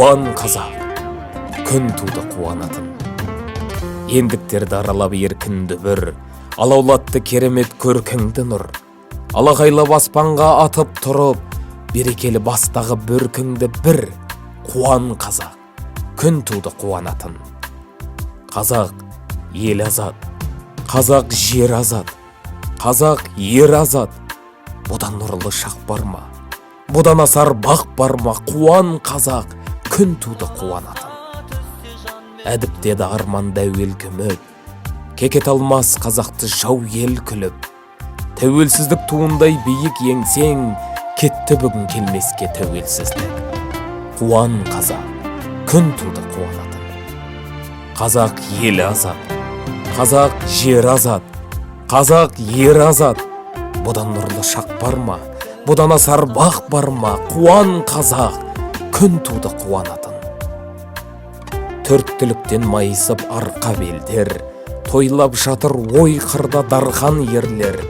Қуан қазақ, күн туды қуанатын. Ендіктерді аралап еркінді бір, алаулатты керемет көркіңді нұр. Алағайлап аспанға атып тұрып, берекелі бастағы бөркіңді бір. Қуан қазақ, күн туды қуанатын. Қазақ ел азат, қазақ жер азат, қазақ ер азат. Бұдан нұрлы шақ бар ма? Бұдан асар бақ бар ма? Қуан қазақ, күн туды қуанатын. Әдіптеді арман дәуел күміп, кекет алмас қазақты жау ел күліп. Тәуелсіздік туындай биік еңсең, кетті бүгін келмеске тәуелсіздік. Қуан қазақ, күн туды қуанатын. Қазақ ел азат, қазақ жер азат, қазақ ер азат. Бұдан нұрлы шақ бар ма? Бұдан асар бақ бар ма? Қуан қазақ, күн туды қуанатын. Төрт түліктен майысып арқа белдер, тойлап жатыр ой қырда дархан ерлер.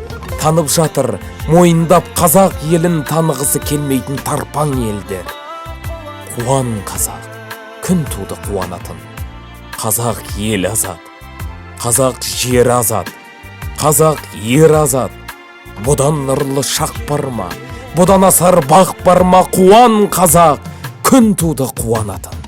Танып жатыр, мойындап қазақ елін танығысы келмейтін тарпаң елдер. Қуан қазақ, күн туды қуанатын. Қазақ ел азат, қазақ жер азат, қазақ ер азат. Бұдан нұрлы шақ бар ма? Бұдан асар бақ бар ма? Қуан қазақ, күн туды қуанатын.